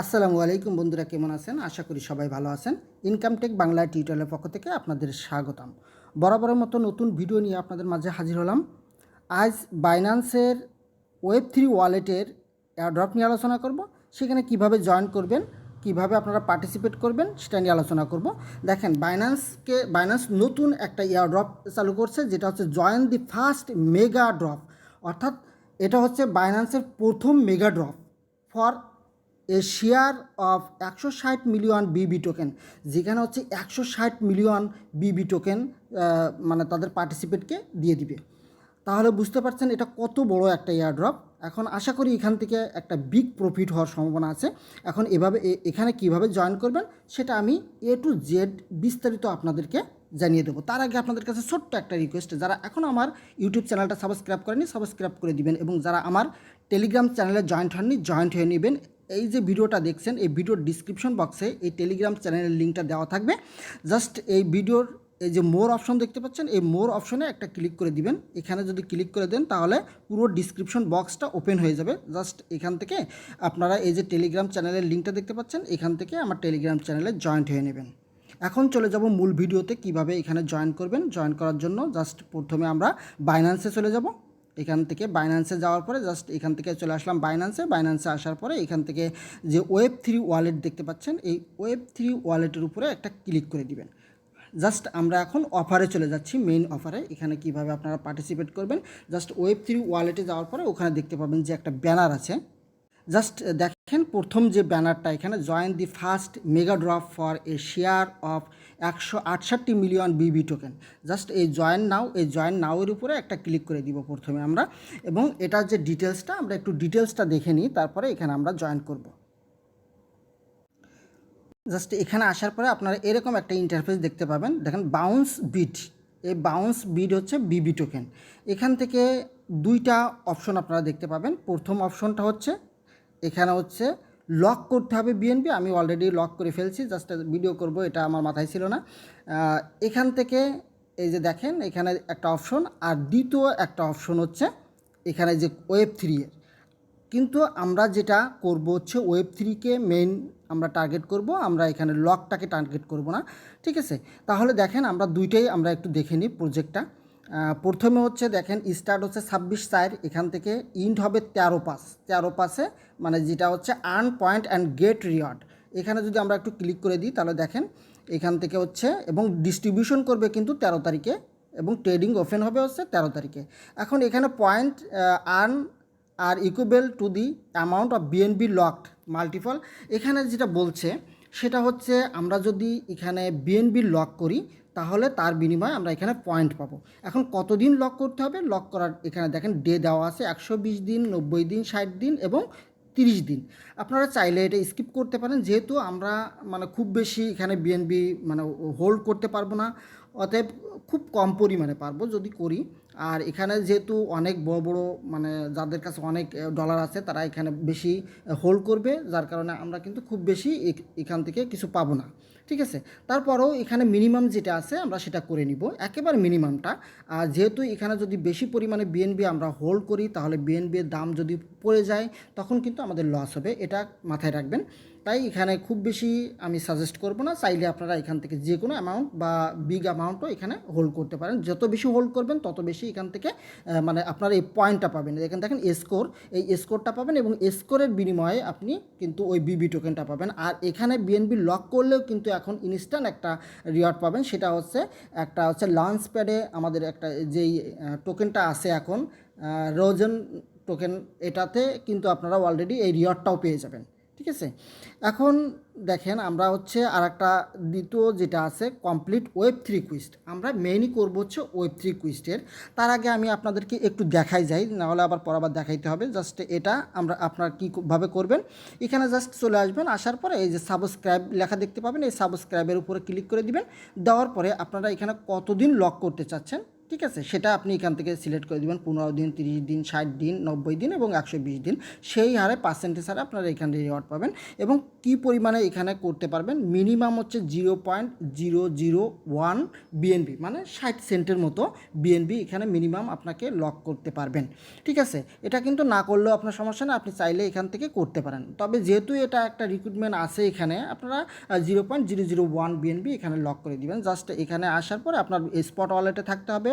আসসালামু আলাইকুম বন্ধুরা, কেমন আছেন? আশা করি সবাই ভালো আছেন। ইনকাম টেক বাংলা টিউটোরিয়ালের পক্ষ থেকে আপনাদের স্বাগতম। বরাবরের মতো নতুন ভিডিও নিয়ে আপনাদের মাঝে হাজির হলাম। আজ বাইন্যান্সের ওয়েব3 ওয়ালেটের এয়ারড্রপ নিয়ে আলোচনা করব। সেখানে কিভাবে জয়েন করবেন, কিভাবে আপনারা পার্টিসিপেট করবেন সেটা নিয়ে আলোচনা করব। দেখেন, বাইন্যান্স নতুন একটা এয়ারড্রপ চালু করছে, যেটা হচ্ছে join the first mega drop. অর্থাৎ এটা হচ্ছে বাইন্যান্সের প্রথম mega drop for a share of 160 million Bibi token, যেখানে হচ্ছে 160 মিলিয়ন বিবি টোকেন মানে তাদের পার্টিসিপেটকে দিয়ে দিবে। তাহলে বুঝতে পারছেন এটা কত বড় একটা এয়ারড্রপ। এখন আশা করি এখান থেকে একটা বিগ প্রফিট হওয়ার সম্ভাবনা আছে। এখন এখানে কিভাবে জয়েন করবেন সেটা আমি A to Z বিস্তারিত আপনাদেরকে জানিয়ে দেবো। তার আগে আপনাদের কাছে ছোট্ট একটা রিকোয়েস্ট, যারা এখনও আমার ইউটিউব চ্যানেলটা সাবস্ক্রাইব করেনি সাবস্ক্রাইব করে দিবেন, এবং যারা আমার টেলিগ্রাম চ্যানেলে জয়েন্ট হয়ে নেবেন। এই যে ভিডিওটা দেখছেন, এই ভিডিওর ডিসক্রিপশন বক্সে এই টেলিগ্রাম চ্যানেলের লিঙ্কটা দেওয়া থাকবে। জাস্ট এই ভিডিওর এই যে মোর অপশন দেখতে পাচ্ছেন, এই মোর অপশনে একটা ক্লিক করে দিবেন। এখানে যদি ক্লিক করে দেন তাহলে পুরো ডিসক্রিপশন বক্সটা ওপেন হয়ে যাবে। জাস্ট এখান থেকে আপনারা এই যে টেলিগ্রাম চ্যানেলের লিঙ্কটা দেখতে পাচ্ছেন, এখান থেকে আমার টেলিগ্রাম চ্যানেলে জয়েন্ট হয়ে নেবেন। এখন চলে যাব মূল ভিডিওতে, কিভাবে এখানে জয়েন করবেন। জয়েন করার জন্য জাস্ট প্রথমে আমরা বাইন্যান্সে চলে যাব। এখান থেকে বাইন্যান্সে যাওয়ার পরে জাস্ট এখান থেকে চলে আসলাম বাইন্যান্সে আসার পরে এখান থেকে যে ওয়েব3 ওয়ালেট দেখতে পাচ্ছেন, এই ওয়েব3 ওয়ালেটের উপরে একটা ক্লিক করে দিবেন। জাস্ট আমরা এখন অফারে চলে যাচ্ছি, মেইন অফারে। এখানে কিভাবে আপনারা পার্টিসিপেট করবেন, জাস্ট ওয়েব3 ওয়ালেটে যাওয়ার পরে ওখানে দেখতে পাবেন যে একটা ব্যানার আছে। জাস্ট দেখেন প্রথম যে ব্যানারটা, এখানে join the first mega drop for a share of 168 million Bibi token. Just এই জয়েন নাওয়ের উপরে একটা ক্লিক করে দিব প্রথমে আমরা, এবং এটার যে ডিটেলসটা আমরা একটু ডিটেলসটা দেখে নিই, তারপরে এখানে আমরা জয়েন করব। জাস্ট এখানে আসার পরে আপনারা এরকম একটা ইন্টারফেস দেখতে পাবেন। দেখেন বাউন্স বিট, এই বাউন্স বিট হচ্ছে বিবি টোকেন। এখান থেকে দুইটা অপশন আপনারা দেখতে পাবেন। প্রথম অপশনটা হচ্ছে এখানে হচ্ছে লক করতে হবে বিএনবি। আমি অলরেডি লক করে ফেলছি, জাস্ট ভিডিও করব, এটা আমার মাথায় ছিল না। এখান থেকে এই যে দেখেন এখানে একটা অপশন, আর দ্বিতীয় একটা অপশন হচ্ছে এখানে যে ওয়েব3 এর। কিন্তু আমরা যেটা করব হচ্ছে ওয়েব3কে মেইন আমরা টার্গেট করব, আমরা এখানে লকটাকে টার্গেট করব না, ঠিক আছে? তাহলে দেখেন আমরা দুইটাই আমরা একটু দেখে নিই প্রজেক্টটা। প্রথমে হচ্ছে দেখেন স্টার্ট হচ্ছে 26/4, এখান থেকে ইন্ড হবে 13 পাসে, মানে যেটা হচ্ছে earn point and get reward. এখানে যদি আমরা একটু ক্লিক করে দিই তাহলে দেখেন এখান থেকে হচ্ছে, এবং ডিস্ট্রিবিউশন করবে কিন্তু 13 তারিখে, এবং ট্রেডিং ওপেন হবে হচ্ছে 13 তারিখে। এখন এখানে point earn are equivalent to the amount of BNB locked multiple. এখানে যেটা বলছে সেটা হচ্ছে আমরা যদি এখানে বিএনবি লক করি তাহলে তার বিনিময়ে আমরা এখানে পয়েন্ট পাবো। এখন কতদিন লক করতে হবে, লক করার এখানে দেখেন ডে দেওয়া আছে 120 দিন, 90 দিন, 60 দিন এবং 30 দিন। আপনারা চাইলে এটা স্কিপ করতে পারেন, যেহেতু আমরা মানে খুব বেশি এখানে বিএনবি মানে হোল্ড করতে পারবো না, অতএব খুব কম পরিমাণে পারবো যদি করি। আর এখানে যেহেতু অনেক বড় বড় মানে যাদের কাছে অনেক ডলার আছে তারা এখানে বেশি হোল্ড করবে, যার কারণে আমরা কিন্তু খুব বেশি এখান থেকে কিছু পাবো না, ঠিক আছে? তারপরেও এখানে মিনিমাম যেটা আছে আমরা সেটা করে নিব, একেবারে মিনিমামটা। আর যেহেতু এখানে যদি বেশি পরিমাণে বিএনবি আমরা হোল্ড করি তাহলে বিএনবির দাম যদি পড়ে যায় তখন কিন্তু আমাদের লস হবে, এটা মাথায় রাখবেন। তাই এখানে খুব বেশি আমি সাজেস্ট করব না। চাইলে আপনারা এখান থেকে যে কোনো অ্যামাউন্ট বা বিগ অ্যামাউন্টও এখানে হোল্ড করতে পারেন। যত বেশি হোল্ড করবেন তত বেশি এখান থেকে মানে আপনারা এই পয়েন্টটা পাবেন। এখানে দেখেন স্কোর, এই স্কোরটা পাবেন, এবং স্কোরের বিনিময়ে আপনি কিন্তু ওই বিবি টোকেনটা পাবেন। আর এখানে বিএনবি লক করলেও কিন্তু এখন ইনস্ট্যান্ট একটা রিওয়ার্ড পাবেন, সেটা হচ্ছে একটা হচ্ছে লঞ্চ প্যাডে আমাদের একটা যেই টোকেনটা আছে এখন রোজন টোকেন, এটাতে কিন্তু আপনারা অলরেডি এই রিওয়ার্ডটাও পেয়ে যাবেন, ঠিক আছে? এখন দেখেন আমরা হচ্ছে আর একটা দ্বিতীয় যেটা আছে কমপ্লিট ওয়েব3 কুইস্ট, আমরা মেইনই করবো হচ্ছে ওয়েব3 কুইস্টের। তার আগে আমি আপনাদেরকে একটু দেখাই যাই, নাহলে আবার পরাবার দেখাইতে হবে। জাস্ট এটা আমরা আপনার কীভাবে করবেন, এখানে জাস্ট চলে আসবেন। আসার পরে এই যে সাবস্ক্রাইব লেখা দেখতে পাবেন, এই সাবস্ক্রাইবের উপরে ক্লিক করে দিবেন। দেওয়ার পরে আপনারা এখানে কতদিন লক করতে চাচ্ছেন ঠিক আছে, সেটা আপনি এখান থেকে সিলেক্ট করে দেবেন 15 দিন, 30 দিন, 60 দিন, 90 দিন এবং 120 দিন, সেই হারে পার্সেন্টেজ হারে আপনারা এখানে রিওয়ার্ড পাবেন। এবং কি পরিমাণে এখানে করতে পারবেন, মিনিমাম হচ্ছে 0.001 বিএনবি, মানে 60 সেন্টের মতো বিএনবি এখানে মিনিমাম আপনাকে লক করতে পারবেন। ঠিক আছে, এটা কিন্তু না করলেও আপনার সমস্যা না, আপনি চাইলে এখান থেকে করতে পারেন। তবে যেহেতু এটা একটা রিক্রুটমেন্ট আছে এখানে, আপনারা 0.001 বিএনবি এখানে লক করে দিবেন। জাস্ট এখানে আসার পরে আপনার স্পট ওয়ালেটে থাকতে হবে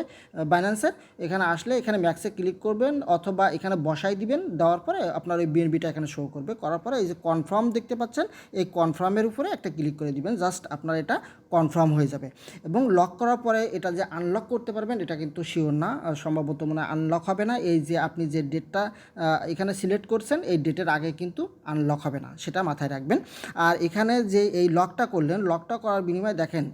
বাইন্যান্সের। এখানে আসলে এখানে ম্যাক্সে ক্লিক করবেন অথবা এখানে বসাই দিবেন, দেওয়ার পরে আপনার ওই বিএনবিটা এখানে শো করবে। করার পরে এই যে কনফার্ম দেখতে পাচ্ছেন, এই কনফার্মের উপরে একটা ক্লিক করে দিবেন, জাস্ট আপনার এটা কনফার্ম হয়ে যাবে। এবং লক করার পরে এটা যে আনলক করতে পারবেন এটা কিন্তু শিওর না, সম্ভবত মনে আনলক হবে না। এই যে আপনি যে ডেটটা এখানে সিলেক্ট করছেন এই ডেটের আগে কিন্তু আনলক হবে না, সেটা মাথায় রাখবেন। আর এখানে যে এই লকটা করলেন, লকটা করার বিনিময়ে দেখেন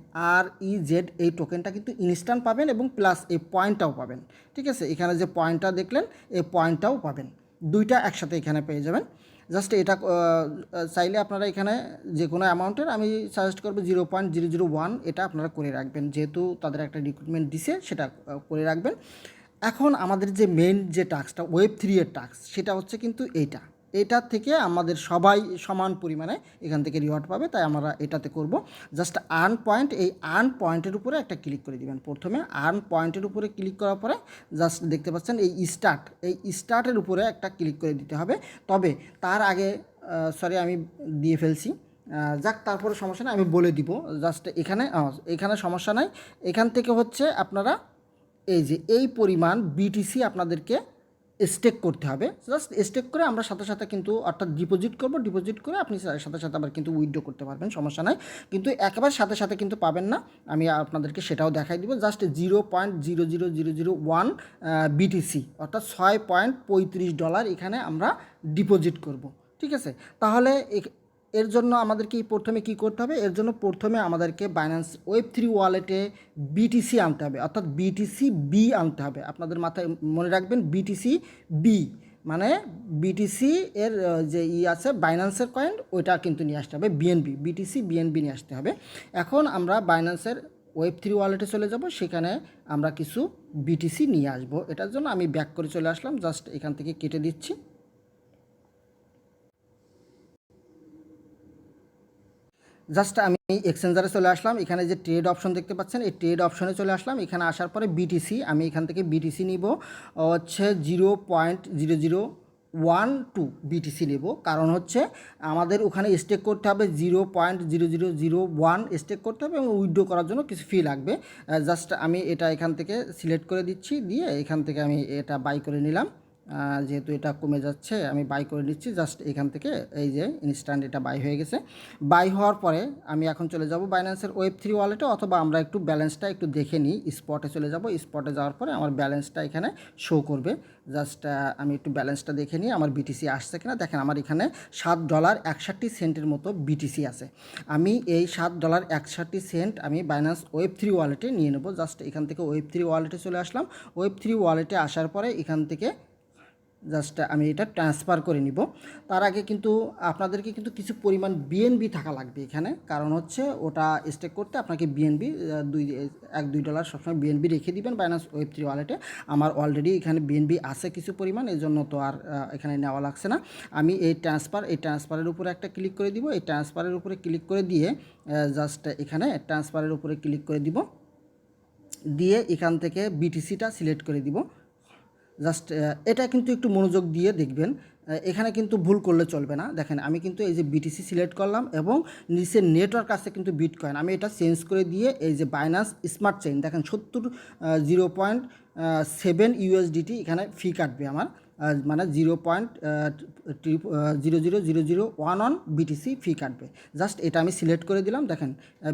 REZ এই টোকেনটা কিন্তু ইনস্ট্যান্ট পাবেন এবং প্লাস এই পয়েন্টটাও পাবেন। ঠিক আছে, এখানে যে পয়েন্টটা দেখলেন এই পয়েন্টটাও পাবেন, দুইটা একসাথে এখানে পেয়ে যাবেন। জাস্ট এটা চাইলে আপনারা এখানে যে কোনো অ্যামাউন্টের, আমি সাজেস্ট করবো 0.001 এটা আপনারা করে রাখবেন, যেহেতু তাদের একটা রিক্রুটমেন্ট দিছে সেটা করে রাখবেন। এখন আমাদের যে মেইন যে টাস্কটা Web3 এর টাস্ক, সেটা হচ্ছে কিন্তু এটার থেকে আমাদের সবাই সমান পরিমাণে এখান থেকে রিওয়ার্ড পাবে, তাই আমরা এটাতে করব। জাস্ট আর্ন পয়েন্ট, এই আর্ন পয়েন্টের উপরে একটা ক্লিক করে দিবেন। প্রথমে আর্ন পয়েন্টের উপরে ক্লিক করার পরে জাস্ট দেখতে পাচ্ছেন এই স্টার্টের উপরে একটা ক্লিক করে দিতে হবে। তবে তার আগে সরি আমি দিয়ে ফেলছি, যাক তারপরে সমস্যা নেই, আমি বলে দিব। জাস্ট এখানে সমস্যা নাই। এখান থেকে হচ্ছে আপনারা এই যে এই পরিমাণ বিটিসি আপনাদেরকে স্টেক করতে হবে। জাস্ট স্টেক করে আমরা সাথে সাথে কিন্তু অর্থাৎ ডিপোজিট করব, ডিপোজিট করে আপনি সাথে সাথে আবার কিন্তু উইথড্র করতে পারবেন, সমস্যা নাই। কিন্তু একেবারে সাথে সাথে কিন্তু পাবেন না, আমি আপনাদেরকে সেটাও দেখাই দিব। জাস্ট 0.00001 বিটিসি অর্থাৎ $6.35 এখানে আমরা ডিপোজিট করব। ঠিক আছে, তাহলে এর জন্য আমাদেরকে প্রথমে কী করতে হবে, এর জন্য প্রথমে আমাদেরকে বাইন্যান্স Web3 ওয়ালেটে বিটিসি আনতে হবে, অর্থাৎ বিটিসি বি আনতে হবে। আপনাদের মাথায় মনে রাখবেন বিটিসি বি মানে বিটিসি এর যে আছে বাইন্যান্সের কয়েন, ওইটা কিন্তু নিয়ে আসতে হবে, বিটিসি বিএনবি নিয়ে আসতে হবে। এখন আমরা বাইন্যান্সের Web3 ওয়ালেটে চলে যাব, সেখানে আমরা কিছু বিটিসি নিয়ে আসব। এটার জন্য আমি ব্যাক করে চলে আসলাম, জাস্ট এখান থেকে কেটে দিচ্ছি। জাস্ট আমি এক্সচেঞ্জারে চলে আসলাম, এখানে যে ট্রেড অপশন দেখতে পাচ্ছেন এই ট্রেড অপশনে চলে আসলাম। এখানে আসার পরে বিটিসি, আমি এখান থেকে বিটিসি নিব হচ্ছে 0.0012 বিটিসি নেব, কারণ হচ্ছে আমাদের ওখানে স্টেক করতে হবে 0.0001 স্টেক করতে হবে এবং উইথড্র করার জন্য কিছু ফি লাগবে। জাস্ট আমি এটা এখান থেকে সিলেক্ট করে দিচ্ছি, দিয়ে এখান থেকে আমি এটা বাই করে নিলাম। যেহেতু এটা কমে যাচ্ছে আমি বাই করে নিচ্ছি। জাস্ট এখান থেকে এই যে ইনস্ট্যান্ট এটা বাই হয়ে গেছে। বাই হওয়ার পরে আমি এখন চলে যাব বাইন্যান্সের Web3 ওয়ালেটে, অথবা আমরা একটু ব্যালেন্সটা একটু দেখে নিই। স্পটে চলে যাব, স্পটে যাওয়ার পরে আমার ব্যালেন্সটা এখানে শো করবে। জাস্ট আমি একটু ব্যালেন্সটা দেখে নিই আমার বিটিসি আসছে কিনা। দেখেন আমার এখানে $7.61 মতো বিটিসি আছে। আমি এই $7.61 আমি বাইন্যান্স Web3 ওয়ালেটে নিয়ে নেব। জাস্ট এখান থেকে Web3 ওয়ালেটে চলে আসলাম। Web3 ওয়ালেটে আসার পরে এখান থেকে জাস্ট আমি এটা ট্রান্সফার করে নিব। তার আগে কিন্তু আপনাদেরকে কিন্তু কিছু পরিমাণ বিএনবি থাকা লাগবে এখানে, কারণ হচ্ছে ওটা স্টেক করতে আপনাকে বিএনবি $1-2 সবসময় বিএনবি রেখে দিবেন বাইন্যান্স Web3 ওয়ালেটে। আমার অলরেডি এখানে বিএনবি আছে কিছু পরিমাণ, এই জন্য তো আর এখানে নেওয়া লাগছে না। আমি এই ট্রান্সফারের উপরে একটা ক্লিক করে দিব। এই ট্রান্সফারের উপরে ক্লিক করে দিয়ে জাস্ট এখানে ট্রান্সফারের উপরে ক্লিক করে দিব, দিয়ে এখান থেকে বিটিসিটা সিলেক্ট করে দিব। জাস্ট এটা কিন্তু একটু মনোযোগ দিয়ে দেখবেন, এখানে কিন্তু ভুল করলে চলবে না। দেখেন আমি কিন্তু এই যে বিটিসি সিলেক্ট করলাম এবং নিচের নেটওয়ার্ক আছে কিন্তু বিটকয়েন, আমি এটা চেঞ্জ করে দিয়ে এই যে বাইন্যান্স স্মার্ট চেইন দেখেন 0.7 USDT এখানে ফি কাটবে আমার, মানে 0.00001 বিটিসি ফি কাটবে। জাস্ট এটা আমি সিলেক্ট করে দিলাম। দেখেন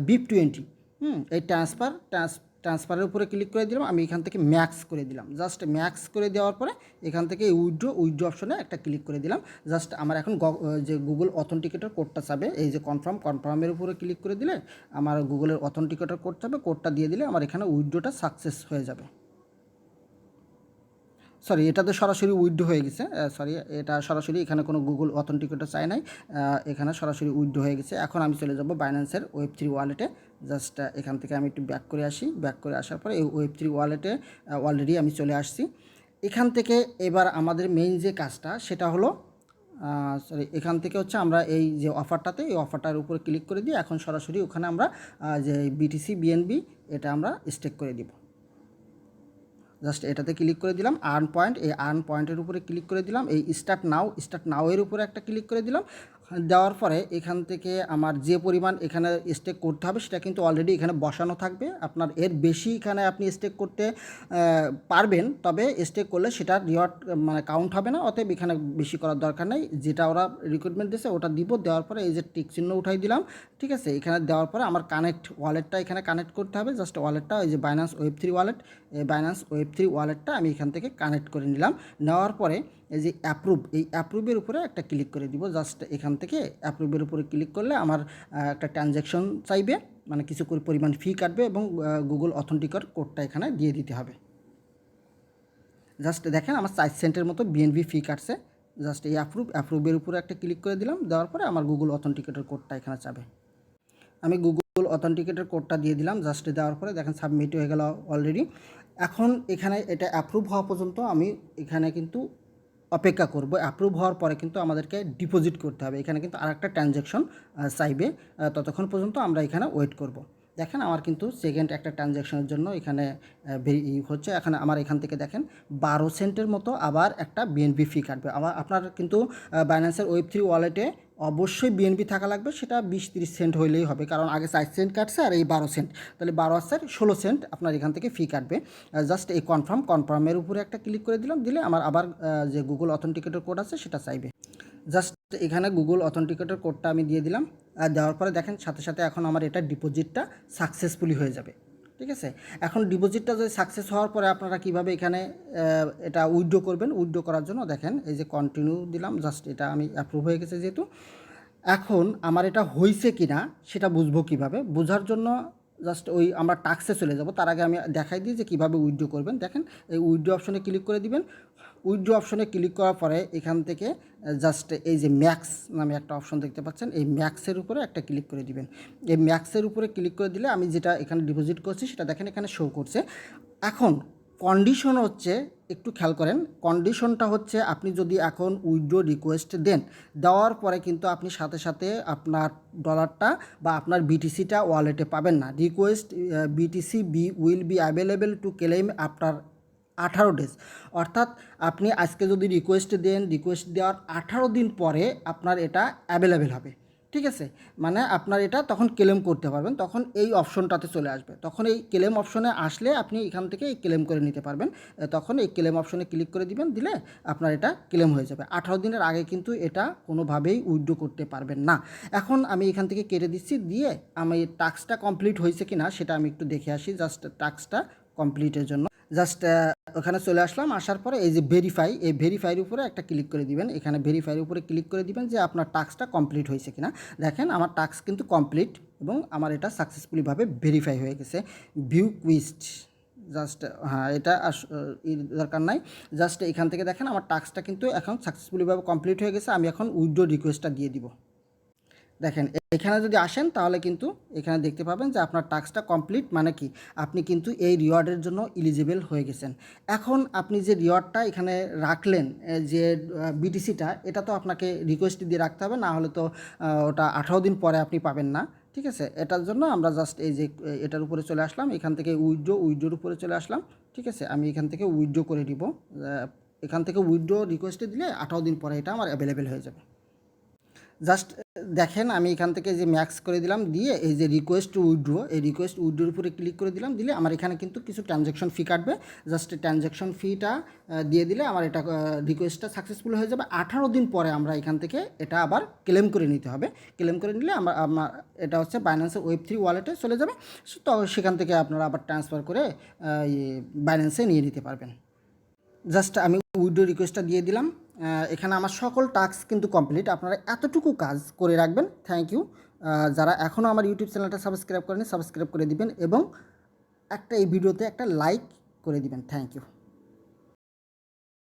BIP20 এই ট্রান্সফারের উপরে ক্লিক করে দিলাম। আমি এখান থেকে ম্যাক্স করে দিলাম। জাস্ট ম্যাক্স করে দেওয়ার পরে এখান থেকে উইথড্র অপশনে একটা ক্লিক করে দিলাম। জাস্ট আমার এখন যে গুগল অথেন্টিকেটর কোডটা চাবে, এই যে কনফার্মের উপরে ক্লিক করে দিলে আমার গুগলের অথেন্টিকেটর কোড চাবে, কোডটা দিয়ে দিলে আমার এখানে উইথড্রটা সাকসেস হয়ে যাবে। সরি, এটা তো সরাসরি উইথড্র হয়ে গেছে। সরি, এটা সরাসরি এখানে কোনো গুগল অথেন্টিকেটর চাই নাই, এখানে সরাসরি উইথড্র হয়ে গেছে। এখন আমি চলে যাব বাইন্যান্সের Web3 ওয়ালেটে। জাস্ট এখান থেকে আমি একটু ব্যাক করে আসি। ব্যাক করে আসার পরে এই Web3 ওয়ালেটে অলরেডি আমি চলে আসছি। এখান থেকে এবার আমাদের মেইন যে কাজটা সেটা হলো, সরি, এখান থেকে হচ্ছে আমরা এই যে অফারটাতে, এই অফারটার উপরে ক্লিক করে দিয়ে এখন সরাসরি ওখানে আমরা যে BTC BNB এটা আমরা স্টেক করে দিব। জাস্ট এটাতে ক্লিক করে দিলাম, আর্ন পয়েন্ট, এই আর্ন পয়েন্টের উপরে ক্লিক করে দিলাম, এই স্টার্ট নাও এর উপরে একটা ক্লিক করে দিলাম। দেওয়ার পরে এখান থেকে আমার যে পরিমাণ এখানে স্টেক করতে হবে সেটা কিন্তু অলরেডি এখানে বসানো থাকবে। আপনার এর বেশি এখানে আপনি স্টেক করতে পারবেন, তবে স্টেক করলে সেটা রিওয়ার্ড মানে কাউন্ট হবে না। অতএব এখানে বেশি করার দরকার নেই, যেটা ওরা রিক্রুটমেন্ট দিয়েছে ওটা দিব। দেওয়ার পরে এই যে টিক চিহ্ন উঠাই দিলাম, ঠিক আছে। এখানে দেওয়ার পরে আমার কানেক্ট ওয়ালেটটা এখানে কানেক্ট করতে হবে। জাস্ট ওয়ালেটটা, এই যে বাইন্যান্স Web3 ওয়ালেট, এই বাইন্যান্স Web3 ওয়ালেটটা আমি এখান থেকে কানেক্ট করে নিলাম। নেওয়ার পরে এই যে অ্যাপ্রুভ, এই অ্যাপ্রুভের উপরে একটা ক্লিক করে দিব। জাস্ট এখান থেকে অ্যাপ্রুভের উপরে ক্লিক করলে আমার একটা ট্রানজ্যাকশন চাইবে, মানে কিছু পরিমাণ ফি কাটবে এবং গুগল অথেন্টিকেটর কোডটা এখানে দিয়ে দিতে হবে। জাস্ট দেখেন আমার 4 সেন্টের মতো BNB ফি কাটছে। জাস্ট এই অ্যাপ্রুভের উপরে একটা ক্লিক করে দিলাম। দেওয়ার পরে আমার গুগল অথেন্টিকেটর কোডটা এখানে চাবে। আমি গুগল অথেন্টিকেটর কোডটা দিয়ে দিলাম। জাস্ট দেওয়ার পরে দেখেন সাবমিট হয়ে গেল অলরেডি। এখন এখানে এটা অ্যাপ্রুভ হওয়া পর্যন্ত আমি এখানে কিন্তু অপেক্ষা করব। অ্যাপ্রুভ হওয়ার পরে কিন্তু আমাদেরকে ডিপোজিট করতে হবে। এখানে কিন্তু আরেকটা ট্রানজ্যাকশন চাইবে, ততক্ষণ পর্যন্ত আমরা এখানে ওয়েট করব। দেখেন আমার কিন্তু সেকেন্ড একটা ট্রানজ্যাকশনের জন্য এখানে হচ্ছে। এখানে আমার এখান থেকে দেখেন 12 সেন্টের মতো আবার একটা BNB ফি কাটবে। আবার আপনার কিন্তু বাইন্যান্সের Web3 ওয়ালেটে অবশ্যই BNB থাকা লাগবে, সেটা 20-30 সেন্ট হইলেই হবে, কারণ আগে 4 সেন্ট কাটছে আর এই 12 সেন্ট, তাহলে 12 আর 16 সেন্ট আপনার এখান থেকে ফি কাটবে। জাস্ট এই কনফার্মের উপরে একটা ক্লিক করে দিলাম, দিলে আমার আবার যে গুগল অথেন্টিকেটর কোড আছে সেটা চাইবে। জাস্ট এখানে গুগল অথেন্টিকেটর কোডটা আমি দিয়ে দিলাম। আর দেওয়ার পরে দেখেন সাথে সাথে এখন আমার এটা ডিপোজিটটা সাকসেসফুলি হয়ে যাবে, ঠিক আছে। এখন ডিপোজিটটা যদি সাকসেস হওয়ার পরে আপনারা কীভাবে এখানে এটা উইথড্র করবেন, উইথড্র করার জন্য দেখেন এই যে কন্টিনিউ দিলাম। জাস্ট এটা আমি অ্যাপ্রুভ হয়ে গেছে যেহেতু। এখন আমার এটা হয়েছে কি না সেটা বুঝবো কীভাবে, বোঝার জন্য জাস্ট ওই আমরা টাস্কে চলে যাব। তার আগে আমি দেখাই দিই যে কীভাবে উইথড্র করবেন। দেখেন এই উইথড্র অপশনে ক্লিক করে দিবেন। উইথড্র অপশনে ক্লিক করার পরে এখান থেকে জাস্ট এই যে ম্যাক্স নামে একটা অপশন দেখতে পাচ্ছেন, এই ম্যাক্সের উপরে একটা ক্লিক করে দিবেন। এই ম্যাক্সের উপরে ক্লিক করে দিলে আমি যেটা এখানে ডিপোজিট করছি সেটা দেখেন এখানে শো করছে। এখন কন্ডিশন হচ্ছে, একটু খেয়াল করেন, কন্ডিশনটা হচ্ছে আপনি যদি এখন উইথড্র রিকোয়েস্ট দেন, দেওয়ার পরে কিন্তু আপনি সাথে সাথে আপনার ডলারটা বা আপনার BTCটা ওয়ালেটে পাবেন না। Request BTC will be available to claim after 18 days. অর্থাৎ আপনি আজকে যদি রিকোয়েস্ট দেন, রিকোয়েস্ট দেওয়ার 18 দিন পরে আপনার এটা অ্যাভেলেবেল হবে, ঠিক আছে। মানে আপনার এটা তখন ক্লেম করতে পারবেন, তখন এই অপশনটাতে চলে আসবে। তখন এই ক্লেম অপশনে আসলে আপনি এখান থেকে এই ক্লেম করে নিতে পারবেন। তখন এই ক্লেম অপশনে ক্লিক করে দিবেন, দিলে আপনার এটা ক্লেম হয়ে যাবে। 18 দিনের আগে কিন্তু এটা কোনোভাবেই উইথড্র করতে পারবেন না। এখন আমি এখান থেকে কেটে দিচ্ছি, দিয়ে আমি টাস্কটা কমপ্লিট হয়েছে কি না সেটা আমি একটু দেখে আসি। জাস্ট টাস্কটা কমপ্লিটের জন্য জাস্ট ওখানে চলে আসলাম। আসার পরে এই যে ভেরিফাই, এই ভেরিফাইয়ের উপরে একটা ক্লিক করে দিবেন। এখানে ভেরিফাইয়ের উপরে ক্লিক করে দিবেন যে আপনার টাস্কটা কমপ্লিট হয়েছে কিনা। দেখেন আমার টাস্ক কিন্তু কমপ্লিট এবং আমার এটা সাকসেসফুলিভাবে ভেরিফাই হয়ে গেছে। ভিউ কুইস্ট, জাস্ট হ্যাঁ এটা দরকার নাই। জাস্ট এখান থেকে দেখেন আমার টাস্কটা কিন্তু এখন সাকসেসফুলিভাবে কমপ্লিট হয়ে গেছে। আমি এখন উইথড্র রিকোয়েস্টটা দিয়ে দিব। দেখেন এখানে যদি আসেন তাহলে কিন্তু এখানে দেখতে পাবেন যে আপনার টাস্কটা কমপ্লিট, মানে কি আপনি কিন্তু এই রিওয়ার্ডের জন্য এলিজিবল হয়ে গেছেন। এখন আপনি যে রিওয়ার্ডটা এখানে রাখলেন, যে BTCটা, এটা তো আপনাকে রিকোয়েস্ট দিয়ে রাখতে হবে, না হলে তো ওটা 18 দিন পরে আপনি পাবেন না, ঠিক আছে। এটার জন্য আমরা জাস্ট এই যে এটার উপরে চলে আসলাম, এখান থেকে উইথড্রোর উপরে চলে আসলাম, ঠিক আছে। আমি এখান থেকে উইথড্র করে দিব। এখান থেকে উইথড্র রিকোয়েস্টে দিলে 18 দিন পরে এটা আমার অ্যাভেলেবেল হয়ে যাবে। জাস্ট দেখেন আমি এখান থেকে যে ম্যাক্স করে দিলাম, দিয়ে এই যে রিকোয়েস্ট টু উইথড্র, এই রিকোয়েস্ট উইথড্রোর উপরে ক্লিক করে দিলাম, দিলে আমার এখানে কিন্তু কিছু ট্রানজ্যাকশন ফি কাটবে। জাস্ট ট্রানজ্যাকশন ফিটা দিয়ে দিলে আমার এটা রিকোয়েস্টটা সাকসেসফুল হয়ে যাবে। 18 দিন পরে আমরা এখান থেকে এটা আবার ক্লেম করে নিতে হবে। ক্লেম করে নিলে আমার এটা হচ্ছে বাইন্যান্সের Web3 ওয়ালেটে চলে যাবে। তো সেখান থেকে আপনারা আবার ট্রান্সফার করে বাইন্যান্সে নিয়ে নিতে পারবেন। জাস্ট আমি উইথড্র রিকোয়েস্টটা দিয়ে দিলাম। এখানে আমার সকল টাস্ক কিন্তু কমপ্লিট। আপনারা এতটুকু কাজ করে রাখবেন। Thank you. যারা এখনও আমার ইউটিউব চ্যানেলটা সাবস্ক্রাইব করেনি, সাবস্ক্রাইব করে দিবেন এবং এই ভিডিওতে একটা লাইক করে দিবেন। Thank you.